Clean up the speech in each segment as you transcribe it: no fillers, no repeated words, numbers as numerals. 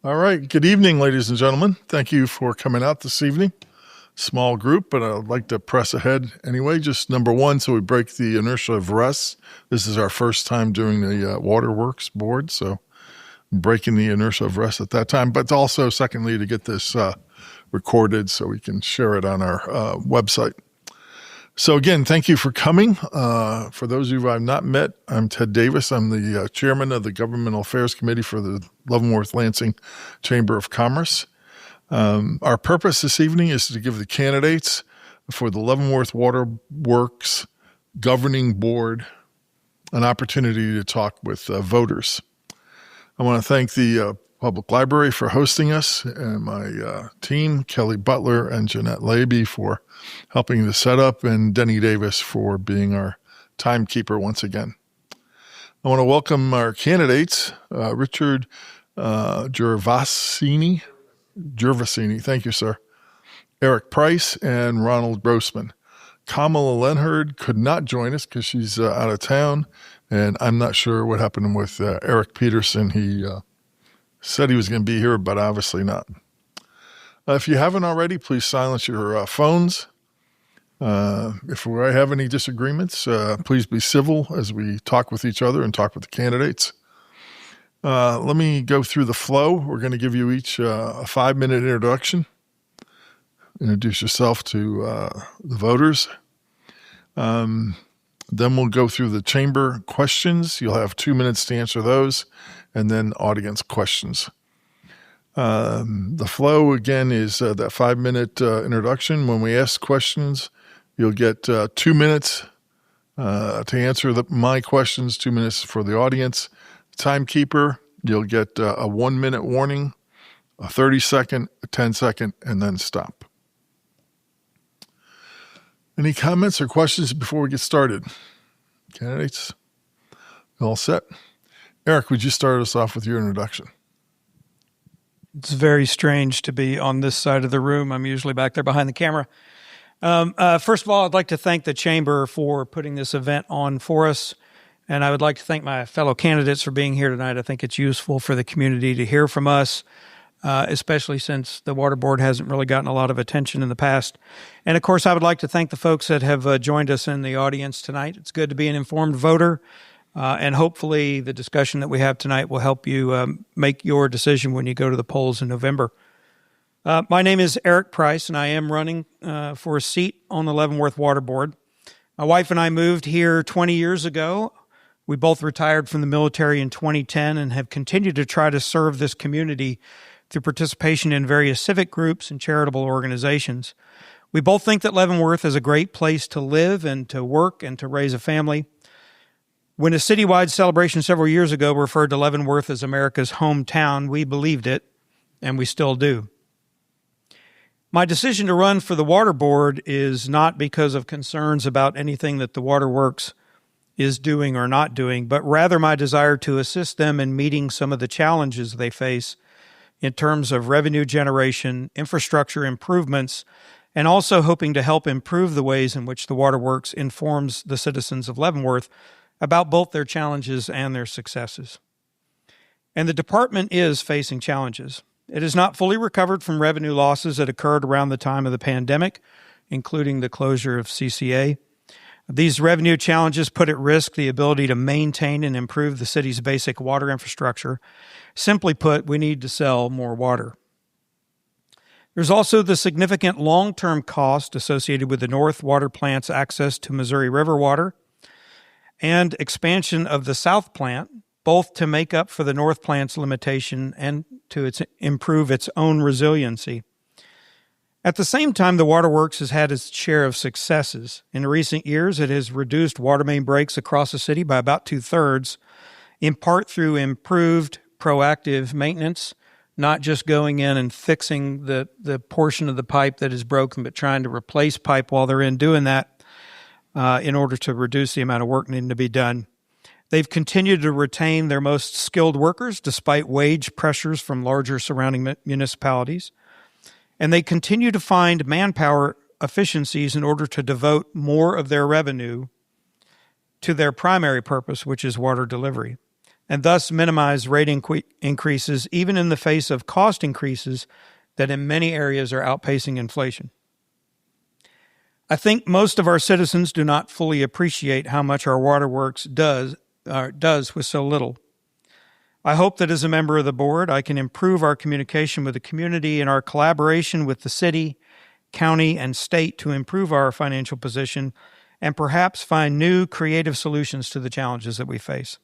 All right. Good evening, ladies and gentlemen. Thank you for coming out this evening. Small group, but I'd like to press ahead anyway. Just number one, so we break the inertia of rest. This is our first time doing the Waterworks board, so breaking the inertia of rest at that time. But also, secondly, to get this recorded so we can share it on our website. So again, thank you for coming. For those of you who I've not met, I'm Ted Davis. I'm the chairman of the Governmental Affairs Committee for the Leavenworth Lansing Chamber of Commerce. Our purpose this evening is to give the candidates for the Leavenworth Waterworks Governing Board an opportunity to talk with voters. I want to thank the Public Library for hosting us and my team, Kelly Butler and Jeanette Laby, for helping the setup, and Denny Davis for being our timekeeper once again. I want to welcome our candidates, Richard Gervasini, thank you, sir, Eric Price, and Ronald Grossman. Kamala Lenhard could not join us because she's out of town, and I'm not sure what happened with Eric Peterson. He said he was going to be here, but obviously not. If you haven't already, please silence your phones. If we have any disagreements, please be civil as we talk with each other and talk with the candidates. Let me go through the flow. We're going to give you each a 5-minute introduction. Introduce yourself to the voters. Then we'll go through the chamber questions. You'll have 2 minutes to answer those, and then audience questions. The flow, again, is that 5-minute introduction. When we ask questions, you'll get 2 minutes to answer my questions, 2 minutes for the audience. Timekeeper, you'll get a 1-minute warning, a 30-second, a 10-second, and then stop. Any comments or questions before we get started? Candidates, all set? Eric, would you start us off with your introduction? It's very strange to be on this side of the room. I'm usually back there behind the camera. First of all, I'd like to thank the Chamber for putting this event on for us. And I would like to thank my fellow candidates for being here tonight. I think it's useful for the community to hear from us, especially since the Water Board hasn't really gotten a lot of attention in the past. And of course, I would like to thank the folks that have joined us in the audience tonight. It's good to be an informed voter. And hopefully the discussion that we have tonight will help you make your decision when you go to the polls in November. My name is Eric Price, and I am running for a seat on the Leavenworth Water Board. My wife and I moved here 20 years ago. We both retired from the military in 2010 and have continued to try to serve this community through participation in various civic groups and charitable organizations. We both think that Leavenworth is a great place to live and to work and to raise a family. When a citywide celebration several years ago referred to Leavenworth as America's hometown, we believed it, and we still do. My decision to run for the Water Board is not because of concerns about anything that the Waterworks is doing or not doing, but rather my desire to assist them in meeting some of the challenges they face in terms of revenue generation, infrastructure improvements, and also hoping to help improve the ways in which the Waterworks informs the citizens of Leavenworth about both their challenges and their successes. And the department is facing challenges. It has not fully recovered from revenue losses that occurred around the time of the pandemic, including the closure of CCA. These revenue challenges put at risk the ability to maintain and improve the city's basic water infrastructure. Simply put, we need to sell more water. There's also the significant long-term cost associated with the North Water Plant's access to Missouri River water and expansion of the South Plant, both to make up for the North Plant's limitation and to improve its own resiliency. At the same time, the Waterworks has had its share of successes. In recent years, it has reduced water main breaks across the city by about 2/3, in part through improved proactive maintenance, not just going in and fixing the portion of the pipe that is broken, but trying to replace pipe while they're in doing that in order to reduce the amount of work needing to be done. They've continued to retain their most skilled workers despite wage pressures from larger surrounding municipalities. And they continue to find manpower efficiencies in order to devote more of their revenue to their primary purpose, which is water delivery. and thus minimize rate increases even in the face of cost increases that in many areas are outpacing inflation. I think most of our citizens do not fully appreciate how much our waterworks does with so little. I hope that as a member of the board, I can improve our communication with the community and our collaboration with the city, county, and state to improve our financial position and perhaps find new creative solutions to the challenges that we face.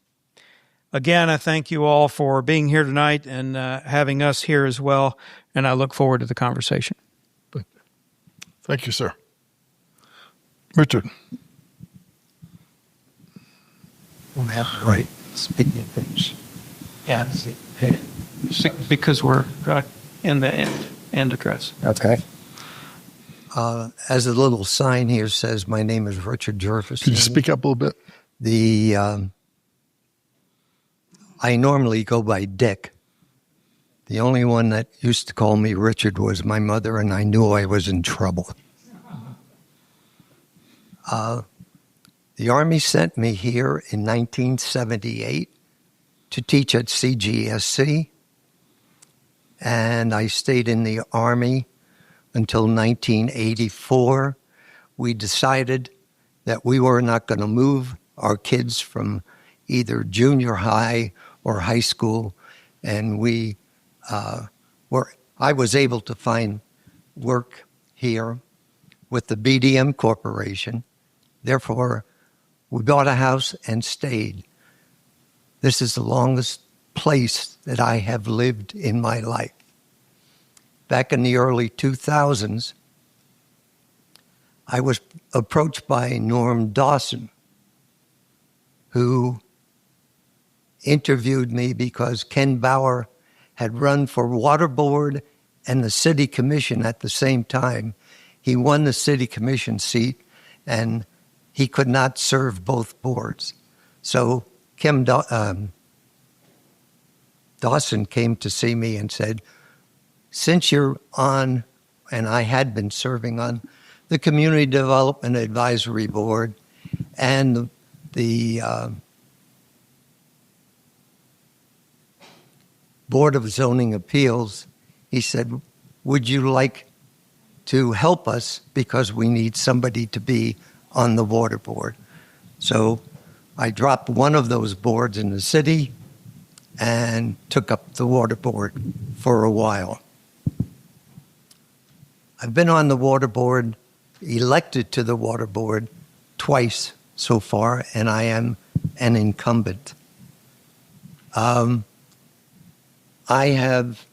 Again, I thank you all for being here tonight and having us here as well, and I look forward to the conversation. Thank you, sir. Richard. We'll have the right speaking page. Yeah, because we're in the end address. Okay. As a little sign here says, my name is Richard Gervasini. Could you speak up a little bit? I normally go by Dick. The only one that used to call me Richard was my mother, and I knew I was in trouble. The Army sent me here in 1978 to teach at CGSC, and I stayed in the Army until 1984. We decided that we were not going to move our kids from either junior high or high school, and I was able to find work here with the BDM Corporation. Therefore, we bought a house and stayed. This is the longest place that I have lived in my life. Back in the early 2000s, I was approached by Norm Dawson, who interviewed me because Ken Bauer had run for water board and the city commission at the same time. He won the city commission seat, and he could not serve both boards. So Dawson came to see me and said, since you're on, and I had been serving on, the Community Development Advisory Board and the Board of Zoning Appeals, he said, would you like to help us because we need somebody to be on the water board? So I dropped one of those boards in the city and took up the water board for a while. I've been on the water board, elected to the water board twice so far, and I am an incumbent. I have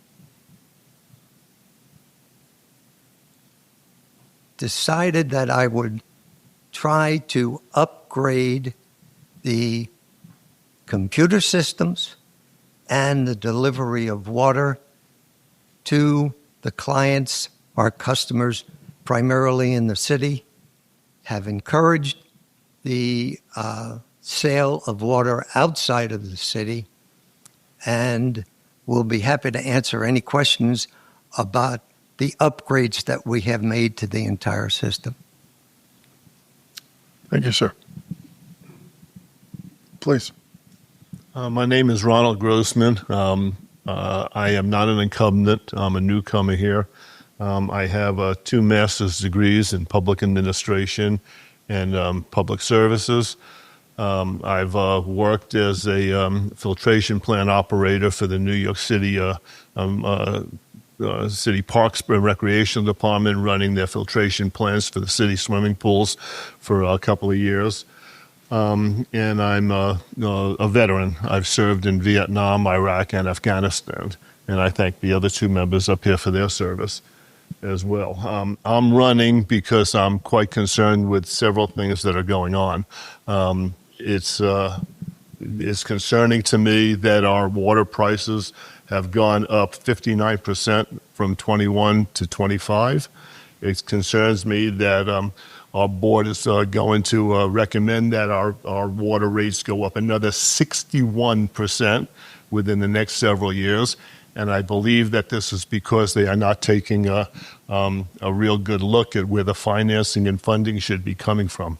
decided that I would try to upgrade the computer systems and the delivery of water to the clients, our customers, primarily in the city, have encouraged the sale of water outside of the city, and we'll be happy to answer any questions about the upgrades that we have made to the entire system. Thank you, sir. Please. My name is Ronald Grossman. I am not an incumbent. I'm a newcomer here. I have 2 master's degrees in public administration and public services. I've worked as a filtration plant operator for the New York City City Parks and Recreation Department, running their filtration plants for the city swimming pools for a couple of years. And I'm a veteran. I've served in Vietnam, Iraq, and Afghanistan. And I thank the other 2 members up here for their service as well. I'm running because I'm quite concerned with several things that are going on. It's concerning to me that our water prices have gone up 59% from 21 to 25. It concerns me that our board is going to recommend that our water rates go up another 61% within the next several years. And I believe that this is because they are not taking a real good look at where the financing and funding should be coming from.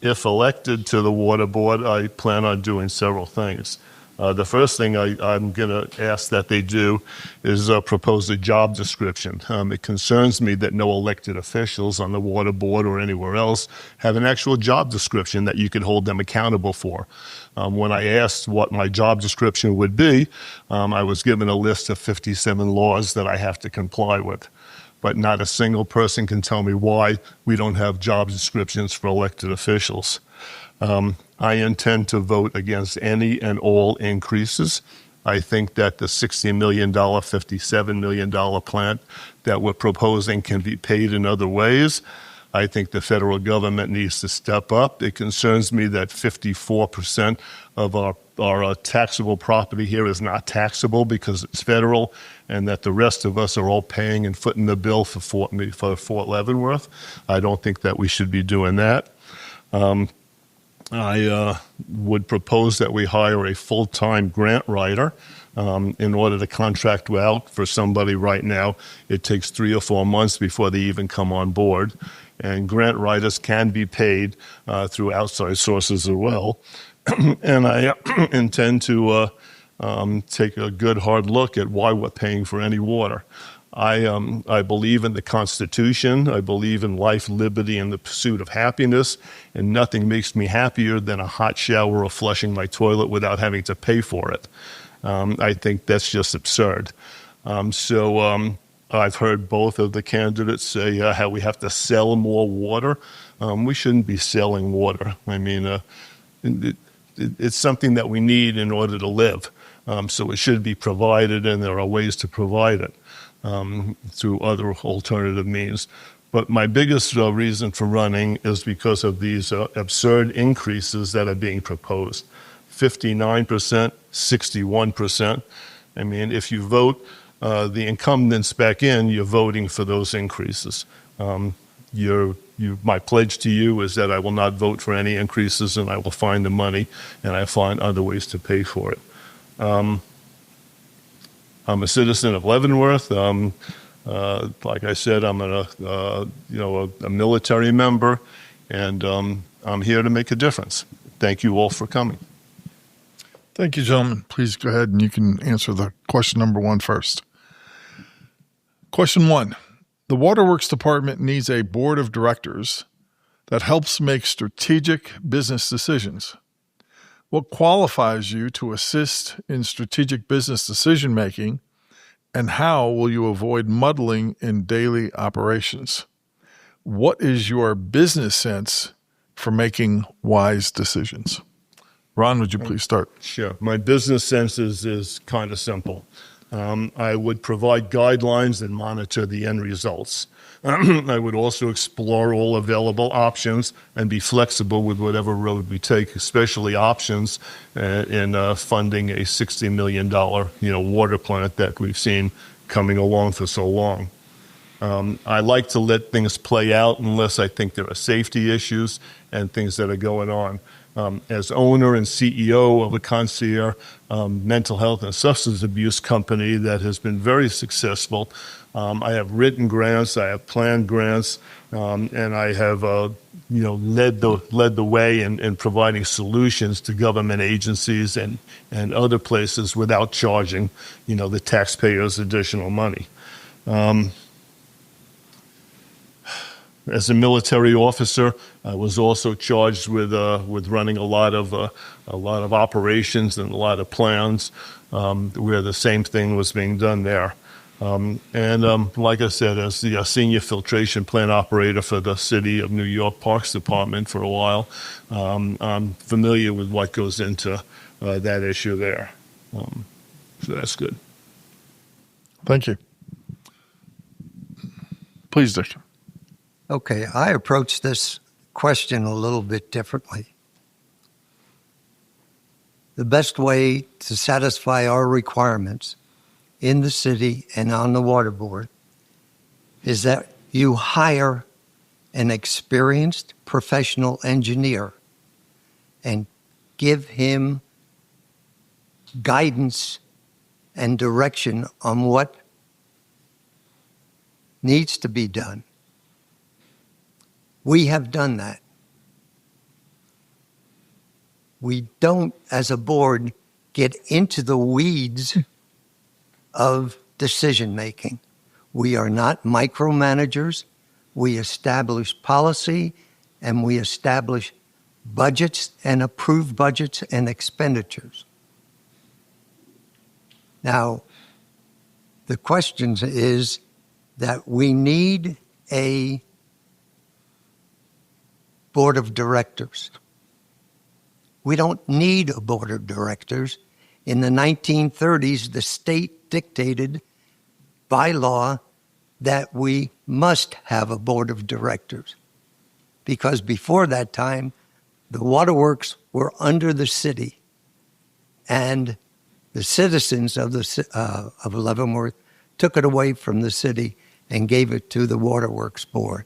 If elected to the water board, I plan on doing several things. The first thing I'm going to ask that they do is propose a job description. It concerns me that no elected officials on the water board or anywhere else have an actual job description that you could hold them accountable for. When I asked what my job description would be, I was given a list of 57 laws that I have to comply with. But not a single person can tell me why we don't have job descriptions for elected officials. I intend to vote against any and all increases. I think that the $60 million, $57 million plant that we're proposing can be paid in other ways. I think the federal government needs to step up. It concerns me that 54% of our taxable property here is not taxable because it's federal, and that the rest of us are all paying and footing the bill for Fort Leavenworth. I don't think that we should be doing that. I would propose that we hire a full-time grant writer in order to contract out for somebody right now. It takes 3 or 4 months before they even come on board. And grant writers can be paid through outside sources as well. And I intend to take a good hard look at why we're paying for any water. I believe in the Constitution. I believe in life, liberty, and the pursuit of happiness. And nothing makes me happier than a hot shower or flushing my toilet without having to pay for it. I think that's just absurd. I've heard both of the candidates say how we have to sell more water. We shouldn't be selling water. I mean, it's something that we need in order to live. So it should be provided, and there are ways to provide it through other alternative means. But my biggest reason for running is because of these absurd increases that are being proposed. 59%, 61%. I mean, if you vote the incumbents back in, you're voting for those increases. My pledge to you is that I will not vote for any increases, and I will find the money, and I find other ways to pay for it. I'm a citizen of Leavenworth. Like I said, I'm a military member, and I'm here to make a difference. Thank you all for coming. Thank you, gentlemen. Please go ahead and you can answer the question number 1 first. Question 1. The Waterworks Department needs a board of directors that helps make strategic business decisions. What qualifies you to assist in strategic business decision-making, and how will you avoid muddling in daily operations? What is your business sense for making wise decisions? Ron, would you please start? Sure. My business sense is kind of simple. I would provide guidelines and monitor the end results. I would also explore all available options and be flexible with whatever road we take, especially options in funding a $60 million water plant that we've seen coming along for so long. I like to let things play out unless I think there are safety issues and things that are going on. As owner and CEO of a concierge mental health and substance abuse company that has been very successful, I have written grants, I have planned grants, and I have led the way in providing solutions to government agencies and other places without charging the taxpayers additional money. As a military officer, I was also charged with running a lot of operations and a lot of plans where the same thing was being done there. Like I said, as the senior filtration plant operator for the City of New York Parks Department for a while, I'm familiar with what goes into that issue there. So that's good. Thank you. Please, Dick. Okay, I approach this question a little bit differently. The best way to satisfy our requirements in the city and on the water board is that you hire an experienced professional engineer and give him guidance and direction on what needs to be done. We have done that. we don't, as a board, get into the weeds of decision making. We are not micromanagers. We establish policy and we establish budgets and approve budgets and expenditures. Now, the question is that we need a board of directors. We don't need a board of directors. In the 1930s, the state dictated by law that we must have a board of directors, because before that time, the waterworks were under the city, and the citizens of Leavenworth took it away from the city and gave it to the Waterworks Board.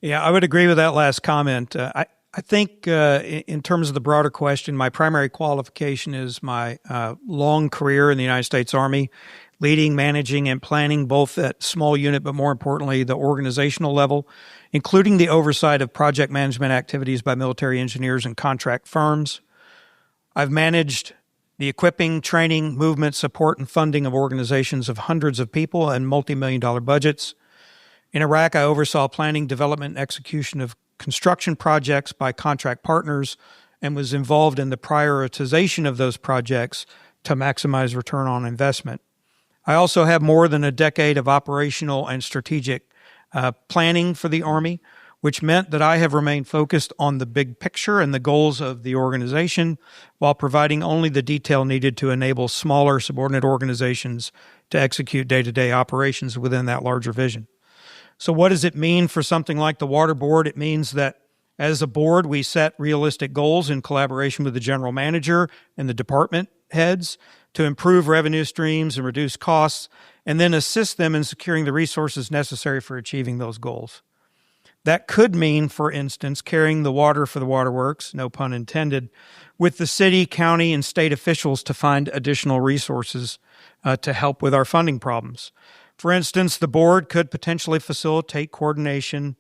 Yeah, I would agree with that last comment. I think in terms of the broader question, my primary qualification is my long career in the United States Army, leading, managing, and planning both at small unit, but more importantly, the organizational level, including the oversight of project management activities by military engineers and contract firms. I've managed the equipping, training, movement, support, and funding of organizations of hundreds of people and multi-million-dollar budgets. In Iraq, I oversaw planning, development, and execution of construction projects by contract partners and was involved in the prioritization of those projects to maximize return on investment. I also have more than a decade of operational and strategic planning for the Army, which meant that I have remained focused on the big picture and the goals of the organization while providing only the detail needed to enable smaller subordinate organizations to execute day-to-day operations within that larger vision. So what does it mean for something like the Water Board? It means that as a board, we set realistic goals in collaboration with the general manager and the department heads to improve revenue streams and reduce costs, and then assist them in securing the resources necessary for achieving those goals. That could mean, for instance, carrying the water for the waterworks, no pun intended, with the city, county, and state officials to find additional resources to help with our funding problems. For instance, the board could potentially facilitate coordination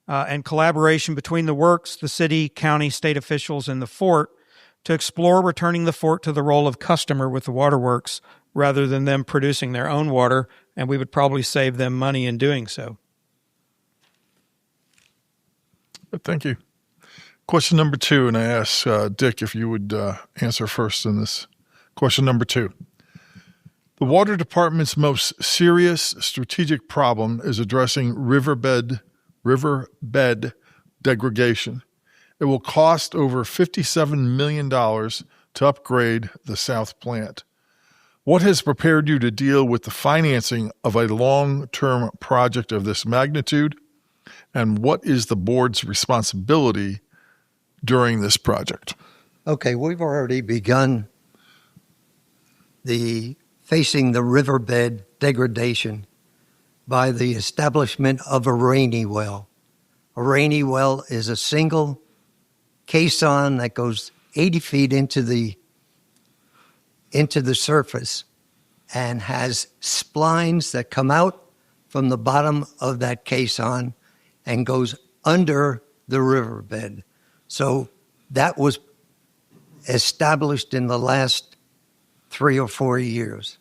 and collaboration between the works, the city, county, state officials, and the fort to explore returning the fort to the role of customer with the waterworks rather than them producing their own water, and we would probably save them money in doing so. Thank you. Question number 2, and I asked Dick if you would answer first in this. Question number 2. The Water Department's most serious strategic problem is addressing riverbed degradation. It will cost over $57 million to upgrade the South Plant. What has prepared you to deal with the financing of a long-term project of this magnitude? And what is the board's responsibility during this project? Okay, we've already begun facing the riverbed degradation by the establishment of a rainy well. A rainy well is a single caisson that goes 80 feet into the surface and has splines that come out from the bottom of that caisson and goes under the riverbed. So that was established in the last 3 or 4 years.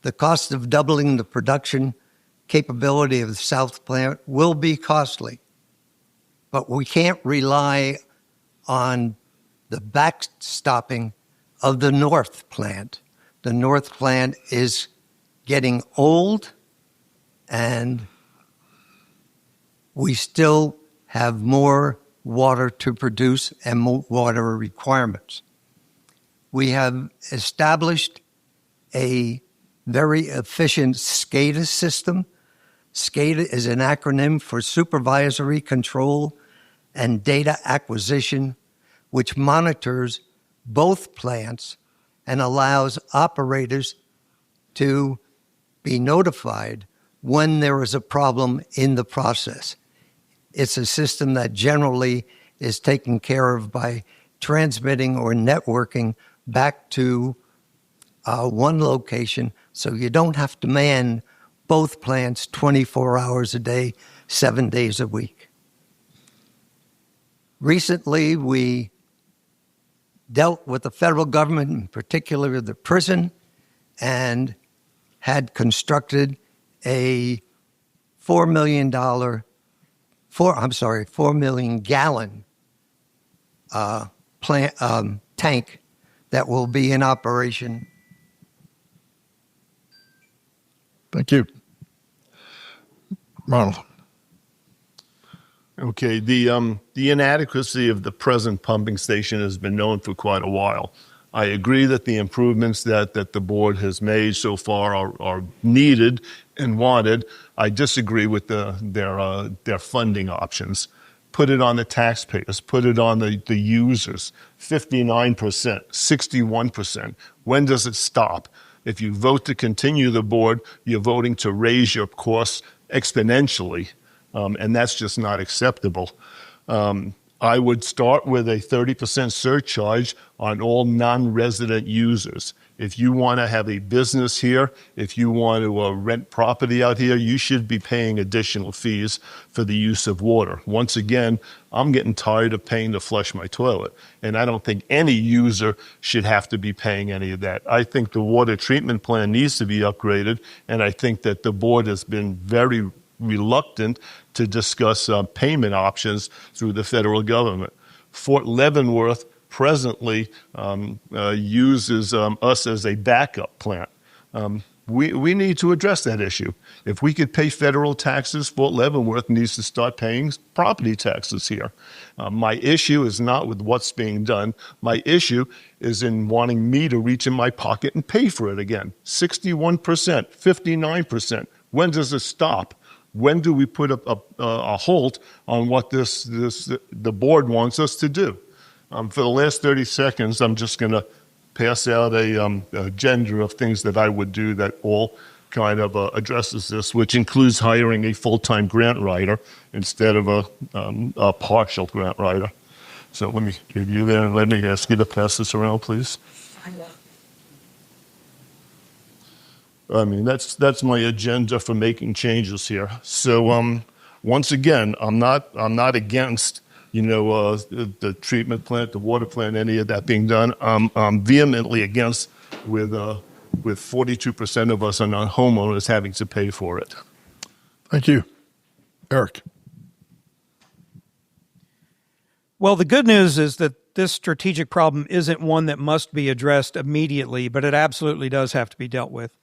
The cost of doubling the production capability of the South Plant will be costly, but we can't rely on the backstopping of the North Plant. The North Plant is getting old, and we still have more water to produce and more water requirements. We have established a very efficient SCADA system. SCADA is an acronym for Supervisory Control and Data Acquisition, which monitors both plants and allows operators to be notified when there is a problem in the process. It's a system that generally is taken care of by transmitting or networking back to one location, so you don't have to man both plants 24 hours a day, 7 days a week. Recently, we dealt with the federal government, in particular the prison, and had constructed a $4 million gallon tank that will be in operation. Thank you. Ronald. Okay, the inadequacy of the present pumping station has been known for quite a while. I agree that the improvements that the board has made so far are needed and wanted. I disagree with their funding options. Put it on the taxpayers, put it on the users. 59%, 61%. When does it stop? If you vote to continue the board, you're voting to raise your costs exponentially, and that's just not acceptable. I would start with a 30% surcharge on all non-resident users. If you want to have a business here, if you want to rent property out here, you should be paying additional fees for the use of water. Once again, I'm getting tired of paying to flush my toilet, and I don't think any user should have to be paying any of that. I think the water treatment plant needs to be upgraded, and I think that the board has been very reluctant to discuss payment options through the federal government. Fort Leavenworth presently uses us as a backup plant. We need to address that issue. If we could pay federal taxes, Fort Leavenworth needs to start paying property taxes here. My issue is not with what's being done. My issue is in wanting me to reach in my pocket and pay for it again. 61%, 59%. When does it stop? When do we put a halt on what the board wants us to do? For the last 30 seconds, I'm just going to pass out a agenda of things that I would do that all kind of addresses this, which includes hiring a full-time grant writer instead of a partial grant writer. So let me give you there, and let me ask you to pass this around, please. I mean, that's my agenda for making changes here. So once again, I'm not against the treatment plant, the water plant, any of that being done. I'm vehemently against with 42% of us are not homeowners having to pay for it. Thank you. Eric. Well, the good news is that this strategic problem isn't one that must be addressed immediately, but it absolutely does have to be dealt with.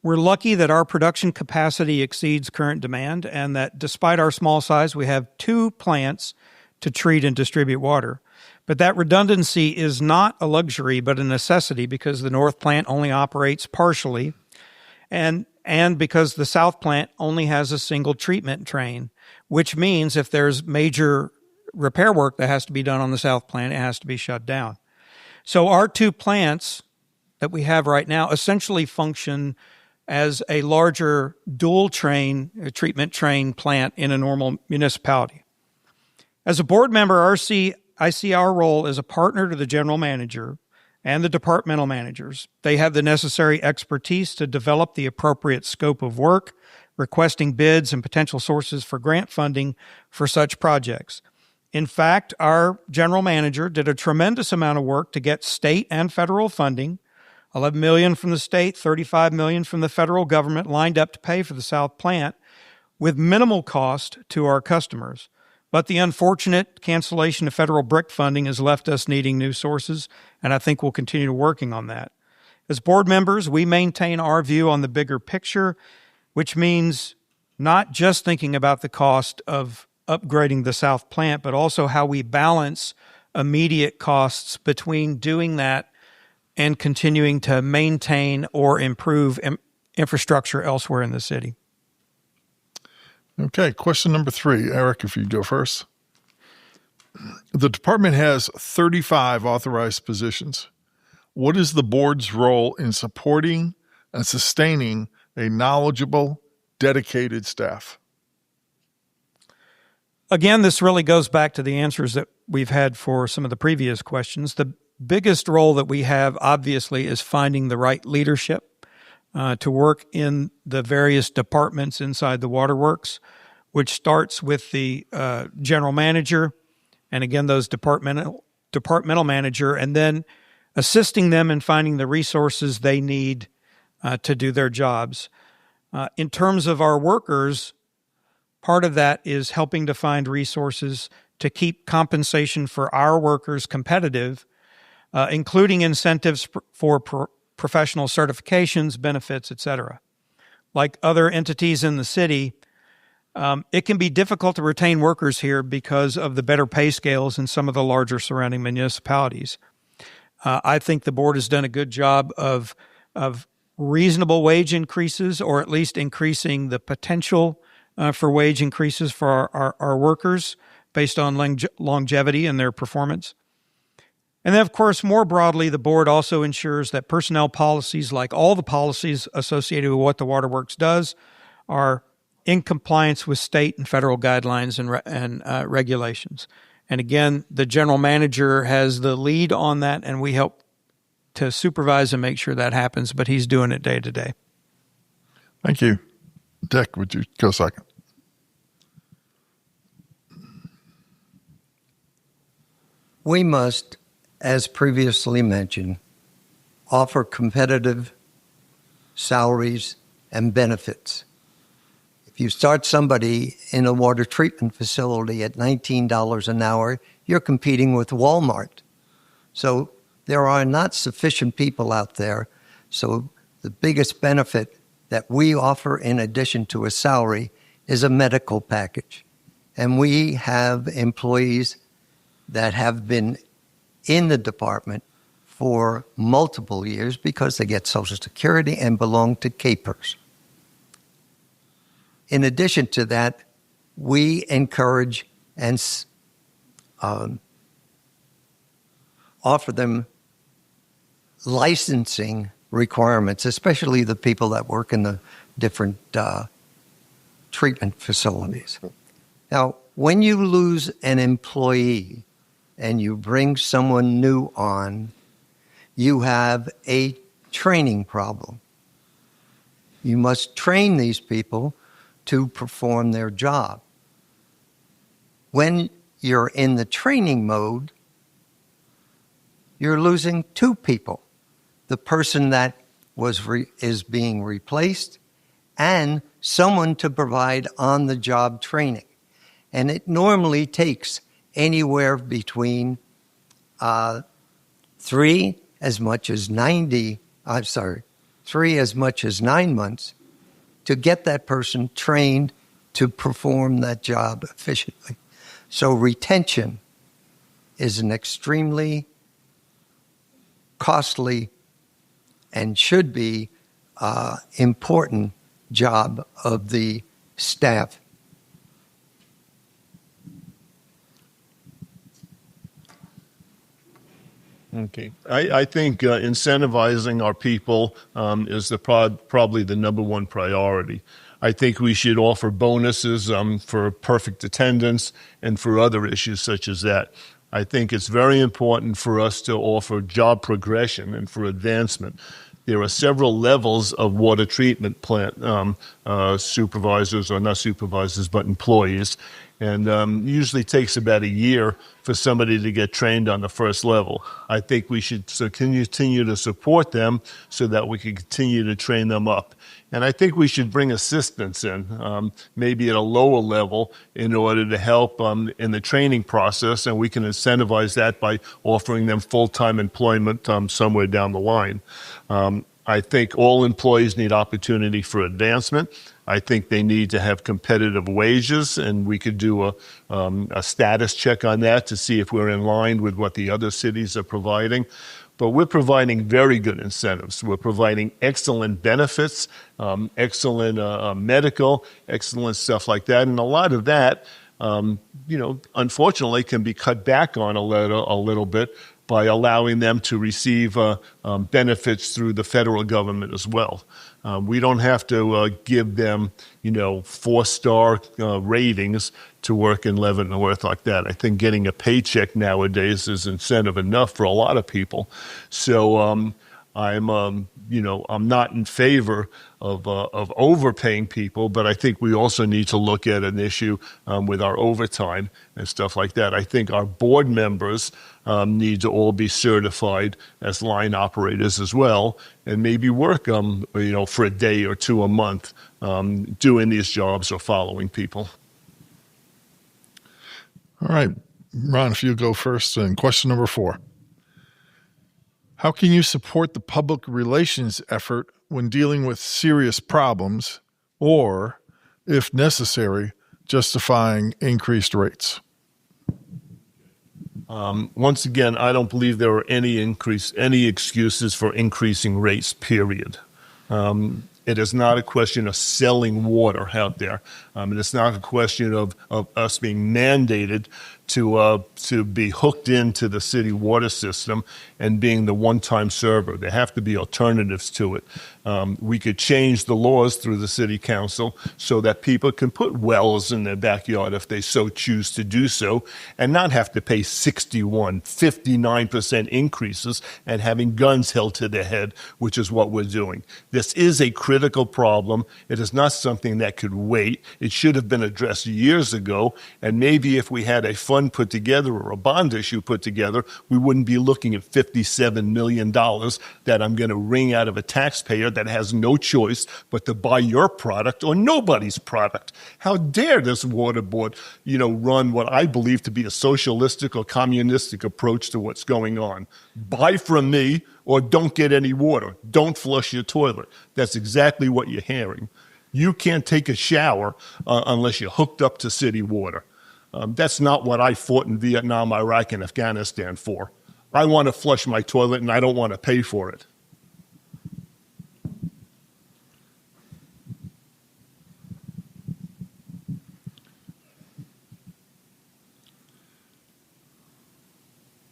We're lucky that our production capacity exceeds current demand and that despite our small size, we have 2 plants to treat and distribute water. But that redundancy is not a luxury, but a necessity because the north plant only operates partially and because the south plant only has a single treatment train, which means if there's major repair work that has to be done on the south plant, it has to be shut down. So our 2 plants that we have right now essentially function as a larger dual train, treatment train plant in a normal municipality. As a board member, I see our role as a partner to the general manager and the departmental managers. They have the necessary expertise to develop the appropriate scope of work, requesting bids and potential sources for grant funding for such projects. In fact, our general manager did a tremendous amount of work to get state and federal funding, $11 million from the state, $35 million from the federal government lined up to pay for the South plant with minimal cost to our customers. But the unfortunate cancellation of federal BRIC funding has left us needing new sources, and I think we'll continue working on that. As board members, we maintain our view on the bigger picture, which means not just thinking about the cost of upgrading the South plant, but also how we balance immediate costs between doing that and continuing to maintain or improve infrastructure elsewhere in the city. Okay, question number 3. Eric, if you go first. The department has 35 authorized positions. What is the board's role in supporting and sustaining a knowledgeable, dedicated staff? Again, this really goes back to the answers that we've had for some of the previous questions. The biggest role that we have, obviously, is finding the right leadership, to work in the various departments inside the waterworks, which starts with the general manager, and again, those departmental manager, and then assisting them in finding the resources they need to do their jobs. In terms of our workers, part of that is helping to find resources to keep compensation for our workers competitive, including incentives for professional certifications, benefits, etc. Like other entities in the city, it can be difficult to retain workers here because of the better pay scales in some of the larger surrounding municipalities. I think the board has done a good job of reasonable wage increases, or at least increasing the potential for wage increases for our workers based on longevity and their performance. And then, of course, more broadly, the board also ensures that personnel policies, like all the policies associated with what the waterworks does, are in compliance with state and federal guidelines and regulations. And again, the general manager has the lead on that, and we help to supervise and make sure that happens, but he's doing it day to day. Thank you. Dick, would you go second? We must, as previously mentioned, offer competitive salaries and benefits. If you start somebody in a water treatment facility at $19 an hour, you're competing with Walmart. So there are not sufficient people out there. So the biggest benefit that we offer in addition to a salary is a medical package. And we have employees that have been in the department for multiple years because they get Social Security and belong to CAPERS. In addition to that, we encourage and offer them licensing requirements, especially the people that work in the different treatment facilities. Now, when you lose an employee and you bring someone new on, you have a training problem. You must train these people to perform their job. When you're in the training mode, you're losing two people. The person that is being replaced and someone to provide on-the-job training. And it normally takes anywhere between 3 as much as 9 months to get that person trained to perform that job efficiently. So retention is an extremely costly and should be important job of the staff. Okay. I think incentivizing our people is probably the number one priority. I think we should offer bonuses for perfect attendance and for other issues such as that. I think it's very important for us to offer job progression and for advancement. There are several levels of water treatment plant supervisors, or not supervisors, but employees. And usually takes about a year for somebody to get trained on the first level. I think we should continue to support them so that we can continue to train them up. And I think we should bring assistants in, maybe at a lower level, in order to help in the training process, and we can incentivize that by offering them full-time employment somewhere down the line. I think all employees need opportunity for advancement. I think they need to have competitive wages, and we could do a status check on that to see if we're in line with what the other cities are providing. But we're providing very good incentives. We're providing excellent benefits, excellent medical, excellent stuff like that. And a lot of that, unfortunately, can be cut back on a little bit by allowing them to receive benefits through the federal government as well. We don't have to give them, 4-star ratings to work in Leavenworth like that. I think getting a paycheck nowadays is incentive enough for a lot of people. So I'm not in favor of overpaying people, but I think we also need to look at an issue with our overtime and stuff like that. I think our board members need to all be certified as line operators as well, and maybe work, for a day or two a month doing these jobs or following people. All right, Ron, if you go first, and question number 4. How can you support the public relations effort when dealing with serious problems or, if necessary, justifying increased rates? Once again, I don't believe there are any excuses for increasing rates, period. It is not a question of selling water out there. It is not a question of us being mandated to be hooked into the city water system and being the one-time server. There have to be alternatives to it. We could change the laws through the city council so that people can put wells in their backyard if they so choose to do so and not have to pay 61, 59% increases and having guns held to their head, which is what we're doing. This is a critical problem. It is not something that could wait. It should have been addressed years ago, and maybe if we had a fund put together or a bond issue put together, we wouldn't be looking at $57 million that I'm going to wring out of a taxpayer that has no choice but to buy your product or nobody's product. How dare this water board, run what I believe to be a socialistic or communistic approach to what's going on. Buy from me or don't get any water. Don't flush your toilet. That's exactly what you're hearing. You can't take a shower unless you're hooked up to city water. That's not what I fought in Vietnam, Iraq, and Afghanistan for. I want to flush my toilet, and I don't want to pay for it.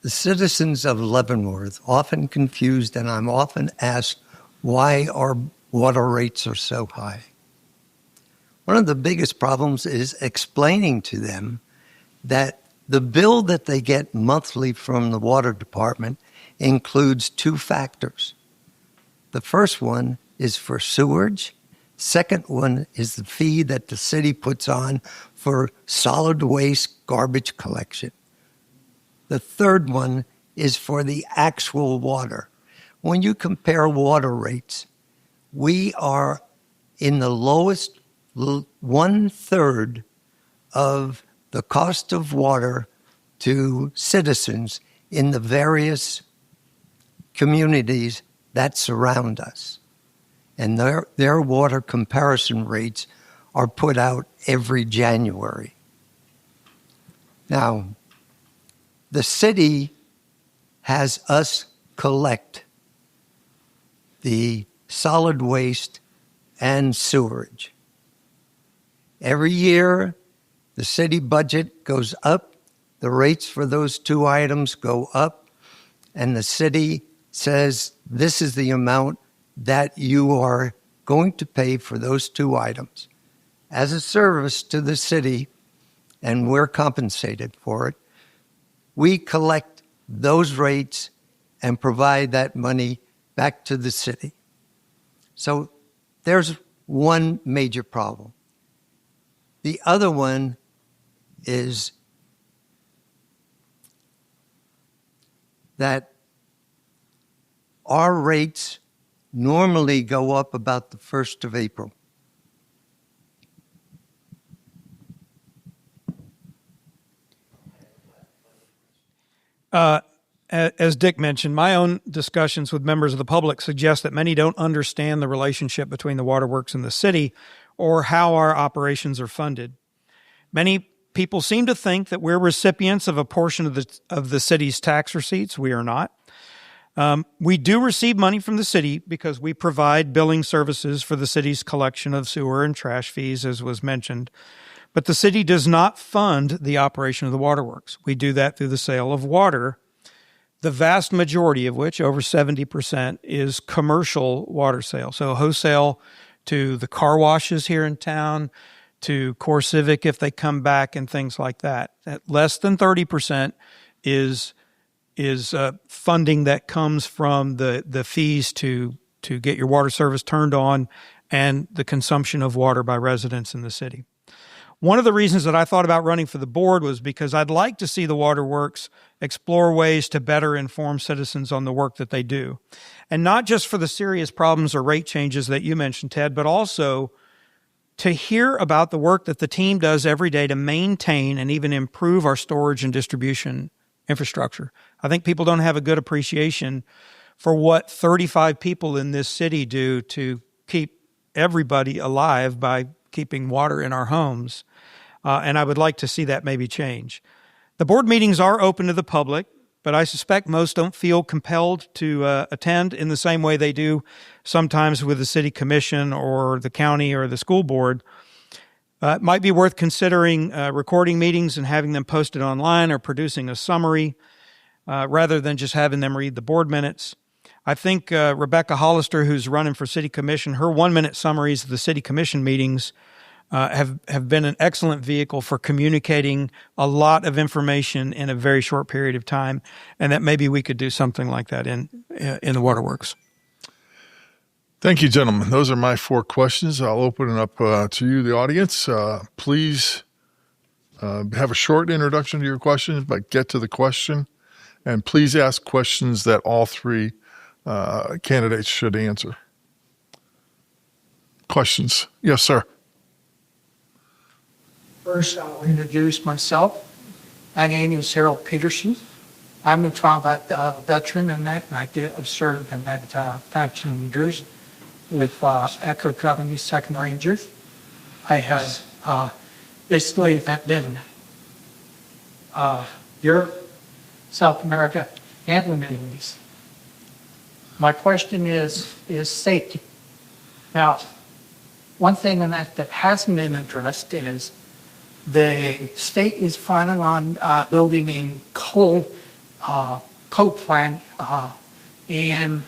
The citizens of Leavenworth often confused, and I'm often asked why our water rates are so high. One of the biggest problems is explaining to them that the bill that they get monthly from the water department includes 2 factors. The first one is for sewage. Second one is the fee that the city puts on for solid waste garbage collection. The third one is for the actual water. When you compare water rates, we are in the lowest 1/3 of the cost of water to citizens in the various communities that surround us. And their water comparison rates are put out every January. Now, the city has us collect the solid waste and sewerage. Every year, the city budget goes up, the rates for those 2 items go up, and the city says, this is the amount that you are going to pay for those 2 items. As a service to the city, and we're compensated for it, we collect those rates and provide that money back to the city. So there's one major problem. The other one is that our rates normally go up about the 1st of April. As Dick mentioned, my own discussions with members of the public suggest that many don't understand the relationship between the waterworks and the city or how our operations are funded. Many people seem to think that we're recipients of a portion of the city's tax receipts. We are not. We do receive money from the city because we provide billing services for the city's collection of sewer and trash fees, as was mentioned. But the city does not fund the operation of the waterworks. We do that through the sale of water, the vast majority of which, over 70%, is commercial water sale. So wholesale to the car washes here in town, to Core Civic if they come back, and things like that. Less than 30% is is funding that comes from the fees to get your water service turned on and the consumption of water by residents in the city. One of the reasons that I thought about running for the board was because I'd like to see the waterworks explore ways to better inform citizens on the work that they do. And not just for the serious problems or rate changes that you mentioned, Ted, but also to hear about the work that the team does every day to maintain and even improve our storage and distribution infrastructure. I think people don't have a good appreciation for what 35 people in this city do to keep everybody alive by keeping water in our homes. And I would like to see that maybe change. The board meetings are open to the public, but I suspect most don't feel compelled to attend in the same way they do sometimes with the city commission or the county or the school board. It might be worth considering recording meetings and having them posted online or producing a summary rather than just having them read the board minutes. I think Rebecca Hollister, who's running for city commission, her 1-minute summaries of the city commission meetings have been an excellent vehicle for communicating a lot of information in a very short period of time, and that maybe we could do something like that in the waterworks. Thank you, gentlemen. Those are my 4 questions. I'll open it up to you, the audience. Please have a short introduction to your questions, but get to the question. And please ask questions that all 3 candidates should answer. Questions? Yes, sir. First, I'll introduce myself. My name is Harold Peterson. I'm a combat veteran in that, and I did serve in that faction in New Jersey with Echo Company 2nd Rangers. I have basically been Europe, South America, and the Middle East. My question is safety. Now, one thing in that hasn't been addressed is the state is planning on building a coal plant, and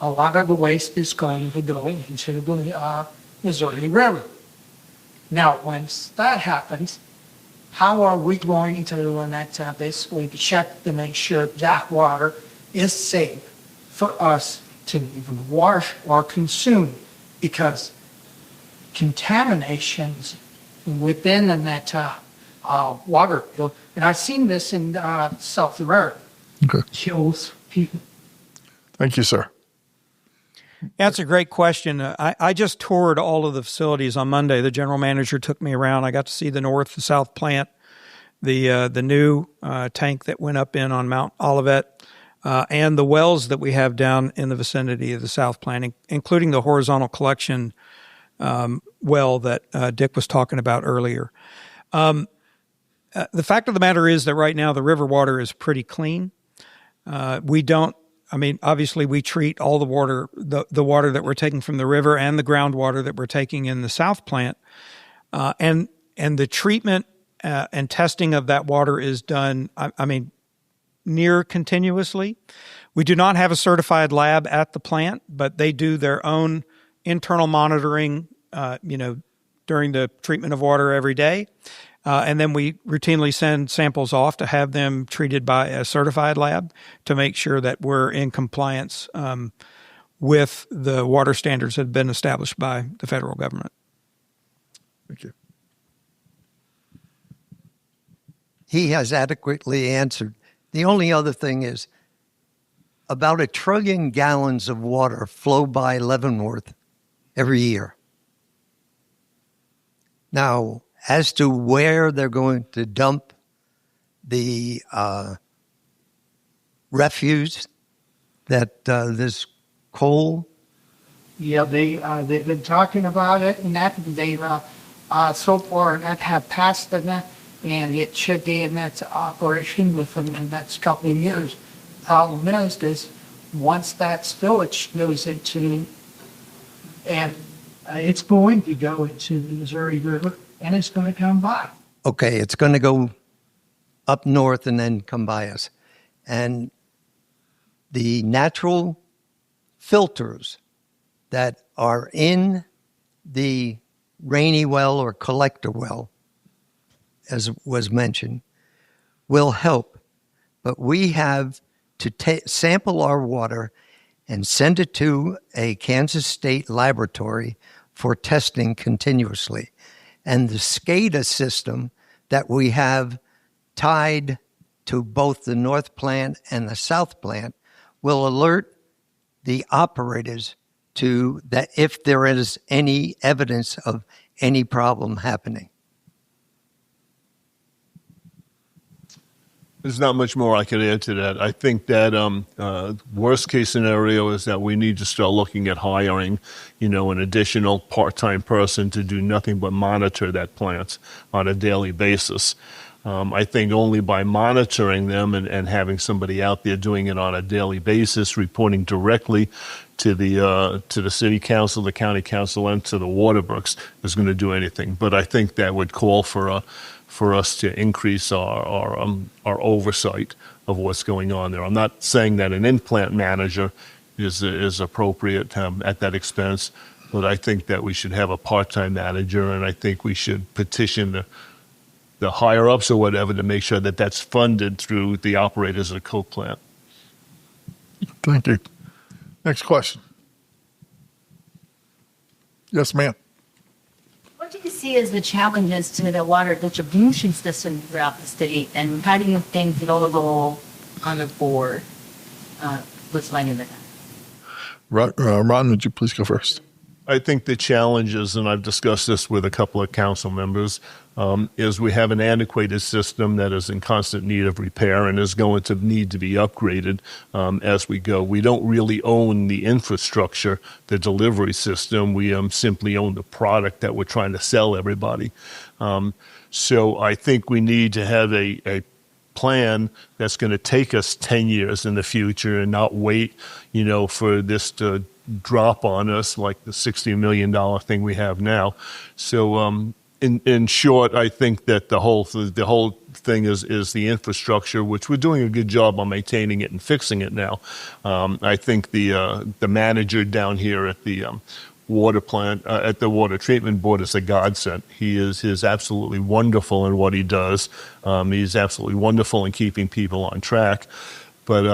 a lot of the waste is going to go into the Missouri River. Now, once that happens, how are we going to basically check to make sure that water is safe for us to even wash or consume? Because contaminations within that water, and I've seen this in South America, kills people. Thank you, sir. That's a great question. I just toured all of the facilities on Monday. The general manager took me around. I got to see the north, the south plant, the new tank that went up on Mount Olivet, and the wells that we have down in the vicinity of the south plant, including the horizontal collection well that Dick was talking about earlier. The fact of the matter is that right now the river water is pretty clean. Obviously we treat all the water, the water that we're taking from the river and the groundwater that we're taking in the south plant. And the treatment and testing of that water is done, near continuously. We do not have a certified lab at the plant, but they do their own internal monitoring, during the treatment of water every day. And then we routinely send samples off to have them treated by a certified lab to make sure that we're in compliance with the water standards that have been established by the federal government. Thank you. He has adequately answered. The only other thing is about 1 trillion gallons of water flow by Leavenworth every year. Now, as to where they're going to dump the refuse, that this coal. Yeah, they've been talking about it, and that they so far that have passed that, and it should be in that operation within the next couple of years. Problem is once that spillage goes into, and it's going to go into the Missouri River, and it's going to come by. Okay, it's going to go up north and then come by us. And the natural filters that are in the rainy well or collector well, as was mentioned, will help. But we have to sample our water and send it to a Kansas State laboratory for testing continuously. And the SCADA system that we have tied to both the north plant and the south plant will alert the operators to that if there is any evidence of any problem happening. There's not much more I could add to that. I think that worst case scenario is that we need to start looking at hiring, an additional part-time person to do nothing but monitor that plant on a daily basis. I think only by monitoring them and having somebody out there doing it on a daily basis, reporting directly to the city council, the county council, and to the Waterbrooks is going to do anything. But I think that would call for us to increase our oversight of what's going on there. I'm not saying that an in-plant manager is appropriate at that expense, but I think that we should have a part-time manager, and I think we should petition the higher-ups or whatever to make sure that that's funded through the operators of the coke plant. Thank you. Next question. Yes, ma'am. What do you see as the challenges to the water distribution system throughout the state, and how do you think they'll go on the board with finding that? Ron, would you please go first? I think the challenges, and I've discussed this with a couple of council members, is we have an antiquated system that is in constant need of repair and is going to need to be upgraded as we go. We don't really own the infrastructure, the delivery system. We simply own the product that we're trying to sell everybody. So I think we need to have a plan that's going to take us 10 years in the future and not wait, for this to drop on us like the $60 million thing we have now. So in short, I think that the whole thing is the infrastructure, which we're doing a good job on maintaining it and fixing it now. I think the manager down here at the water plant, at the water treatment board, is a godsend. He is absolutely wonderful in what he does. He's absolutely wonderful in keeping people on track. But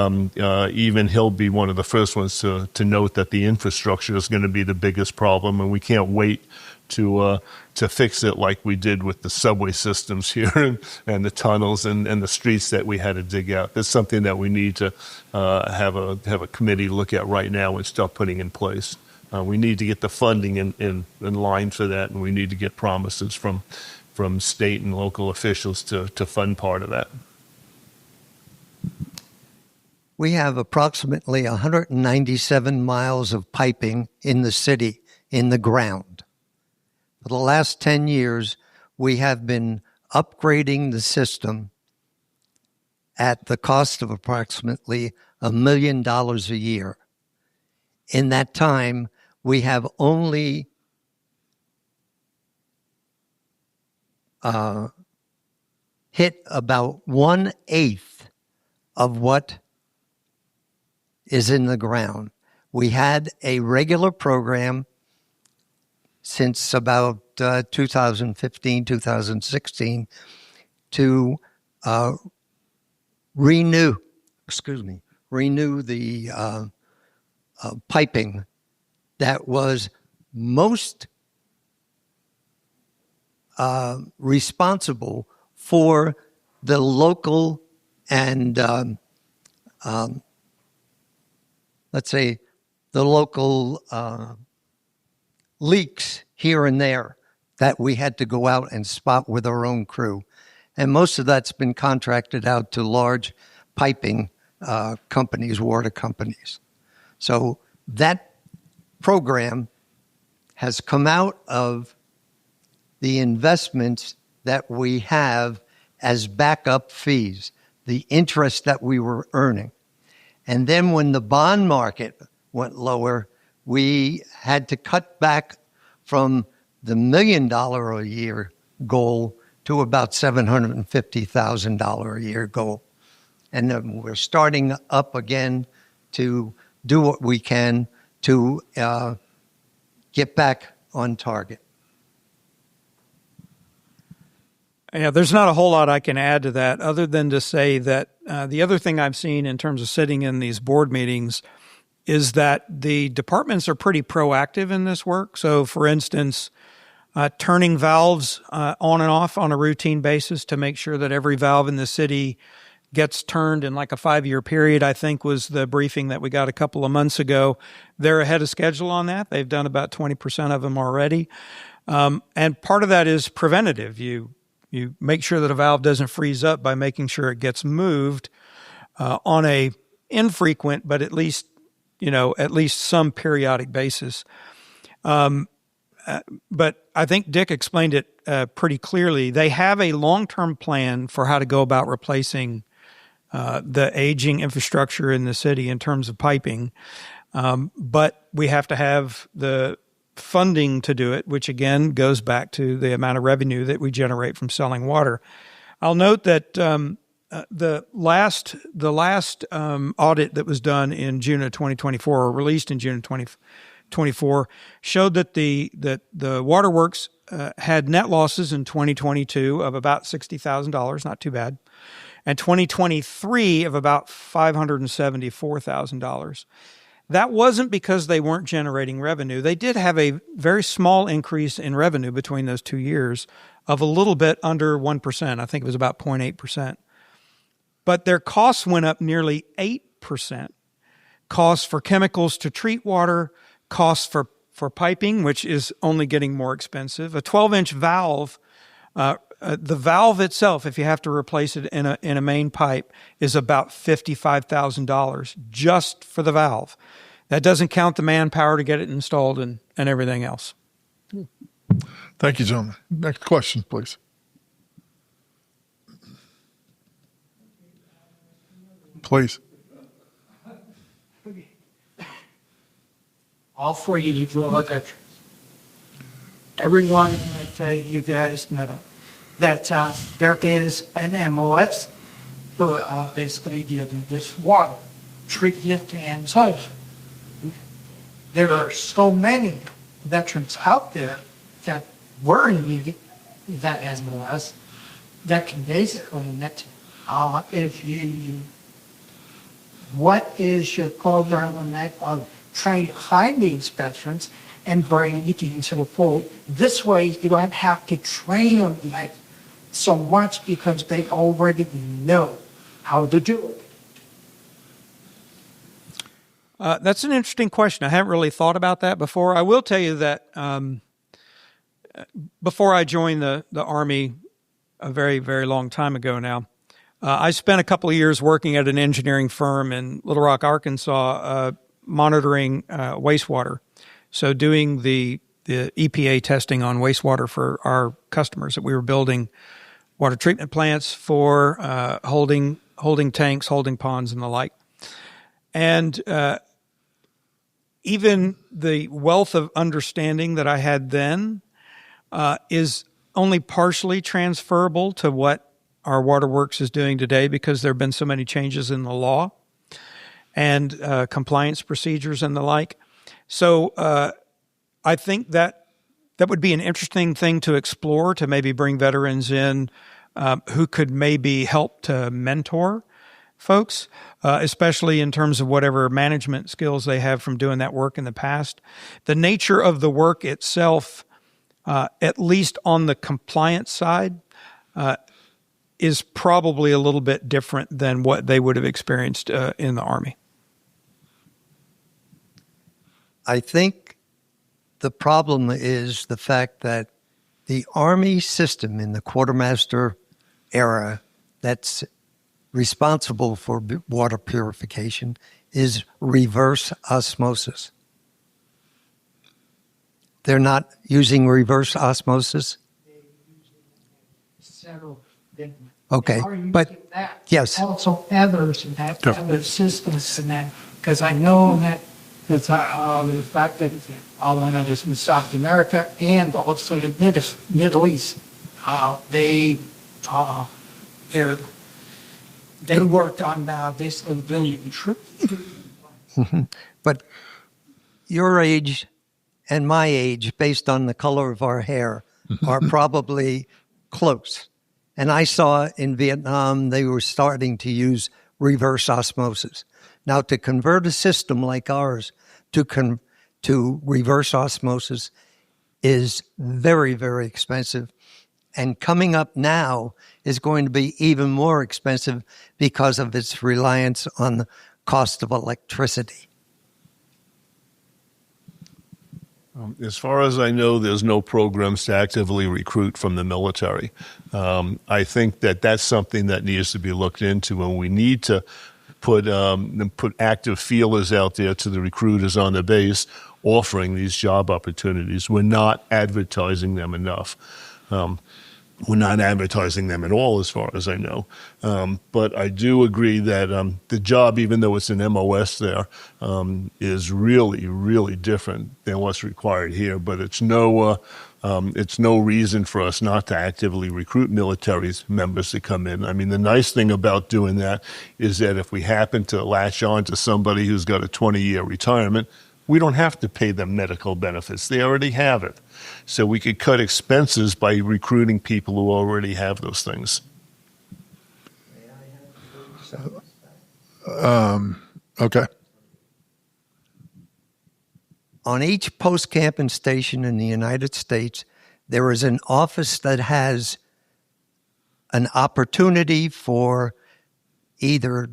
even he'll be one of the first ones to note that the infrastructure is going to be the biggest problem, and we can't wait to fix it like we did with the subway systems here and the tunnels and the streets that we had to dig out. That's something that we need to have a committee look at right now and start putting in place. We need to get the funding in line for that, and we need to get promises from state and local officials to fund part of that. We have approximately 197 miles of piping in the city, in the ground. For the last 10 years, we have been upgrading the system at the cost of approximately $1 million a year. In that time, we have only hit about 1/8 of what is in the ground. We had a regular program since about 2015, 2016 to renew the piping that was most responsible for the local and let's say the local leaks here and there that we had to go out and spot with our own crew. And most of that's been contracted out to large piping companies, water companies. So that program has come out of the investments that we have as backup fees, the interest that we were earning. And then when the bond market went lower, we had to cut back from the $1 million a year goal to about $750,000 a year goal. And then we're starting up again to do what we can to get back on target. Yeah, there's not a whole lot I can add to that other than to say that the other thing I've seen in terms of sitting in these board meetings is that the departments are pretty proactive in this work. So, for instance, turning valves on and off on a routine basis to make sure that every valve in the city gets turned in like a 5-year period, I think was the briefing that we got a couple of months ago. They're ahead of schedule on that. They've done about 20% of them already. And part of that is preventative. You make sure that a valve doesn't freeze up by making sure it gets moved on a infrequent, but at least some periodic basis. But I think Dick explained it pretty clearly. They have a long-term plan for how to go about replacing the aging infrastructure in the city in terms of piping. But we have to have the funding to do it, which again goes back to the amount of revenue that we generate from selling water. I'll note that the last audit that was done in June of 2024, or released in June of 2024, showed that the waterworks had net losses in 2022 of about $60,000, not too bad, and 2023 of about $574,000. That wasn't because they weren't generating revenue. They did have a very small increase in revenue between those 2 years of a little bit under 1%. I think it was about 0.8%. But their costs went up nearly 8%. Costs for chemicals to treat water, costs for piping, which is only getting more expensive. A 12-inch valve, the valve itself, if you have to replace it in a main pipe, is about $55,000 just for the valve. That doesn't count the manpower to get it installed and everything else. Thank you, gentlemen. Next question, please. Please. All four of you look at everyone. You guys know that there is an MOS for basically giving this water treatment and such. There are so many veterans out there that were in need of that MOS that can basically net. What is your program on that of trying to find these veterans and bring it into the fold? This way, you don't have to train them like so much because they already know how to do it. That's an interesting question. I haven't really thought about that before. I will tell you that before I joined the Army a very, very long time ago now, I spent a couple of years working at an engineering firm in Little Rock, Arkansas, monitoring wastewater. So doing the EPA testing on wastewater for our customers that we were building water treatment plants for, holding tanks, holding ponds, and the like. And even the wealth of understanding that I had then is only partially transferable to what our waterworks is doing today because there have been so many changes in the law and compliance procedures and the like. So I think that would be an interesting thing to explore, to maybe bring veterans in who could maybe help to mentor folks, especially in terms of whatever management skills they have from doing that work in the past. The nature of the work itself, at least on the compliance side, is probably a little bit different than what they would have experienced in the Army. I think the problem is the fact that the Army system in the quartermaster era that's responsible for water purification is reverse osmosis. They're not using reverse osmosis? Several. Okay, but that. yes. Also others and have other systems and that, because I know that it's the fact that all I know is in South America and also the Middle East, they worked on basically building troops. But your age and my age, based on the color of our hair, are probably close. And I saw in Vietnam, they were starting to use reverse osmosis. Now, to convert a system like ours to reverse osmosis is very, very expensive. And coming up now is going to be even more expensive because of its reliance on the cost of electricity. As far as I know, there's no programs to actively recruit from the military. I think that that's something that needs to be looked into, and we need to put active feelers out there to the recruiters on the base offering these job opportunities. We're not advertising them enough. We're not advertising them at all, as far as I know. But I do agree that the job, even though it's an MOS there, is really, really different than what's required here. But it's no reason for us not to actively recruit military members to come in. I mean, the nice thing about doing that is that if we happen to latch on to somebody who's got a 20-year retirement, we don't have to pay them medical benefits. They already have it. So we could cut expenses by recruiting people who already have those things. Okay. On each post-camping station in the United States, there is an office that has an opportunity for either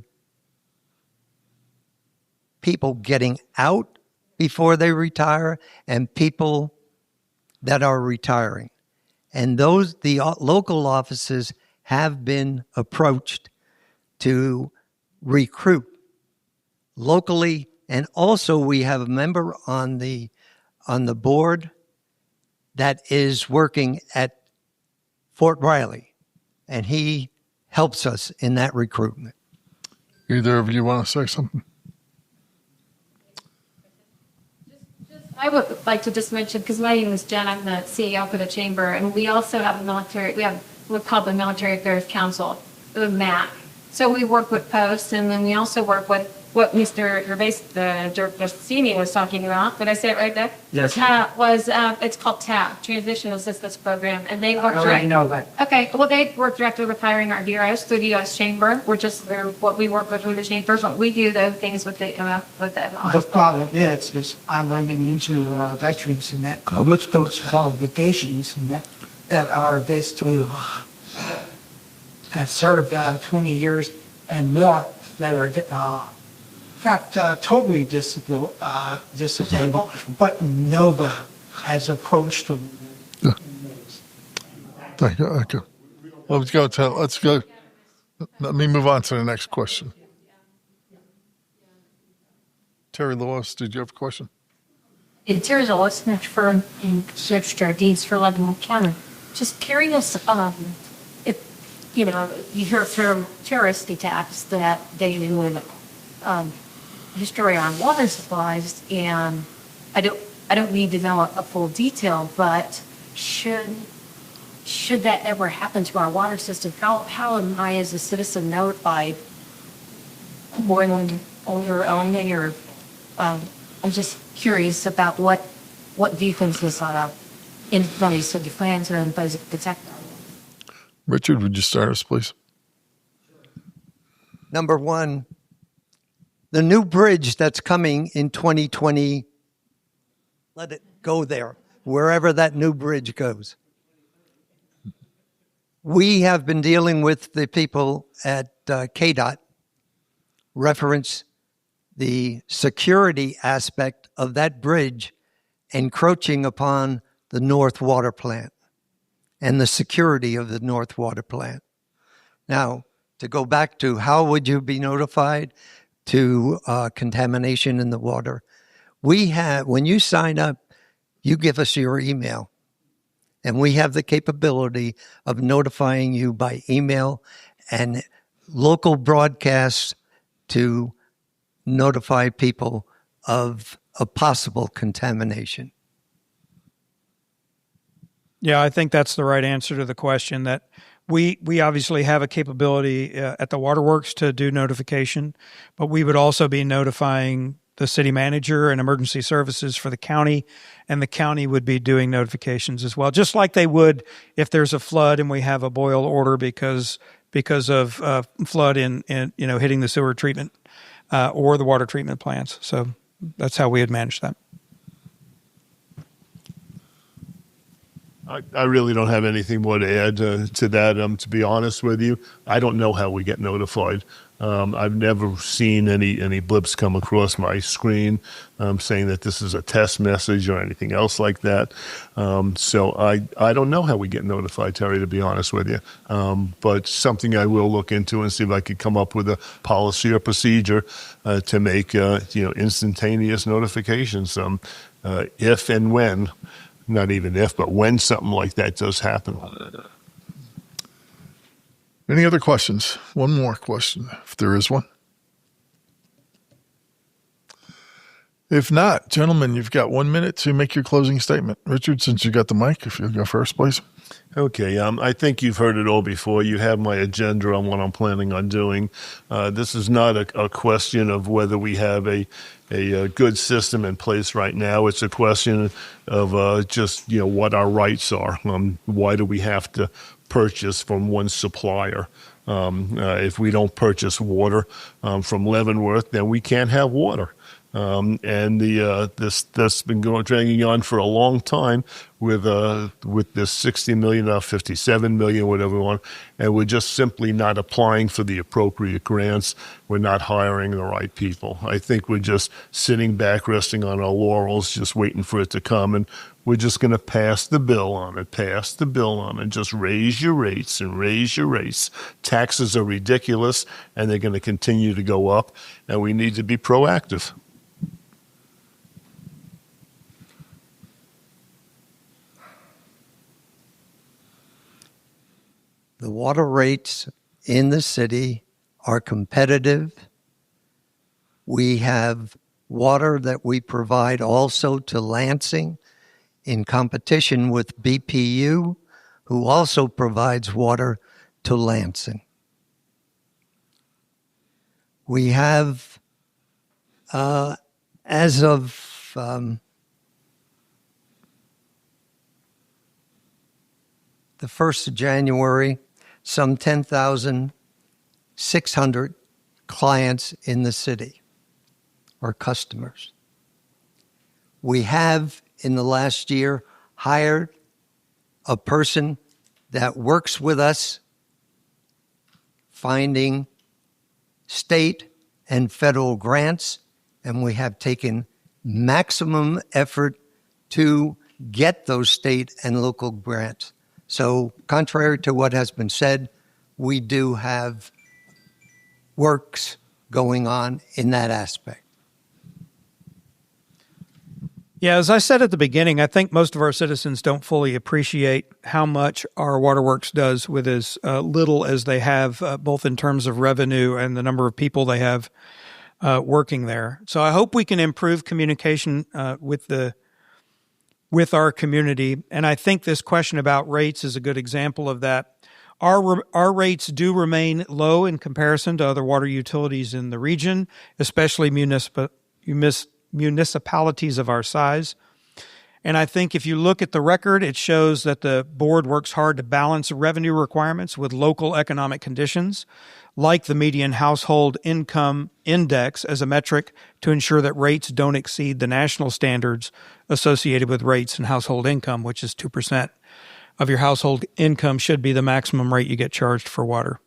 people getting out before they retire and people that are retiring. And the local offices have been approached to recruit locally. And also we have a member on the board that is working at Fort Riley, and he helps us in that recruitment. Either of you want to say something? I would like to just mention, because my name is Jen, I'm the CEO for the chamber, and we also have what's called the Military Affairs Council, the MAC. So we work with posts, and then we also work with what Mr. Gervasini was talking about. Did I say it right there? Yes. It's called TAP, Transition Assistance Program, and they work. I know that. Okay, well, they work directly with hiring our DRS through the U.S. Chamber. They're what we work with through the chamber, but we do those things with the. The problem is I'm running into veterans and that with those qualifications and that are basically have served 20 years and more that are totally disabled, but nobody has approached them. Yeah. Thank you. Okay. Let's go. Let me move on to the next question. Terry Lewis, did you have a question? Terry Lewis, firm in Register of Deeds for Leavenworth County. Just curious, if you hear from terrorist attacks that they do history on water supplies, and I don't need to know a full detail, but should that ever happen to our water system, how am I as a citizen notified when over owning or I'm just curious about what defenses in place of the plans are in place to protect them. Richard, would you start us, please? Number one, the new bridge that's coming in 2020, let it go there, wherever that new bridge goes. We have been dealing with the people at KDOT, reference the security aspect of that bridge encroaching upon the North Water Plant and the security of the North Water Plant. Now, to go back to how would you be notified to contamination in the water? When you sign up, you give us your email, and we have the capability of notifying you by email and local broadcasts to notify people of a possible contamination. Yeah, I think that's the right answer to the question, that we obviously have a capability at the waterworks to do notification, but we would also be notifying the city manager and emergency services for the county, and the county would be doing notifications as well, just like they would if there's a flood and we have a boil order because of flood in hitting the sewer treatment or the water treatment plants. So that's how we would manage that. I really don't have anything more to add to that. To be honest with you, I don't know how we get notified. I've never seen any blips come across my screen saying that this is a test message or anything else like that. So I don't know how we get notified, Terry, to be honest with you. But something I will look into and see if I could come up with a policy or procedure to make instantaneous notifications if and when. Not even if, but when something like that does happen. Any other questions? One more question, if there is one. If not, gentlemen, you've got 1 minute to make your closing statement. Richard, since you got the mic, if you'll go first, please. Okay, I think you've heard it all before. You have my agenda on what I'm planning on doing. This is not a question of whether we have a good system in place right now. It's a question of just what our rights are. Why do we have to purchase from one supplier? If we don't purchase water from Leavenworth, then we can't have water. And this been dragging on for a long time with this 60 million, 57 million, whatever we want, and we're just simply not applying for the appropriate grants. We're not hiring the right people. I think we're just sitting back, resting on our laurels, just waiting for it to come, and we're just going to pass the bill on it, just raise your rates and raise your rates. Taxes are ridiculous, and they're going to continue to go up, and we need to be proactive. The water rates in the city are competitive. We have water that we provide also to Lansing in competition with BPU, who also provides water to Lansing. We have, as of the 1st of January, some 10,600 clients in the city or customers. We have, in the last year, hired a person that works with us finding state and federal grants, and we have taken maximum effort to get those state and local grants. So contrary to what has been said, we do have works going on in that aspect. Yeah, as I said at the beginning, I think most of our citizens don't fully appreciate how much our waterworks does with as little as they have, both in terms of revenue and the number of people they have working there. So I hope we can improve communication with our community. And I think this question about rates is a good example of that. Our rates do remain low in comparison to other water utilities in the region, especially municipalities of our size. And I think if you look at the record, it shows that the board works hard to balance revenue requirements with local economic conditions, like the median household income index as a metric to ensure that rates don't exceed the national standards associated with rates and household income, which is 2% of your household income should be the maximum rate you get charged for water.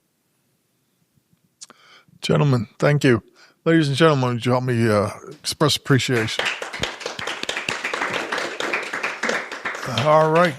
Gentlemen, thank you. Ladies and gentlemen, would you help me express appreciation? All right.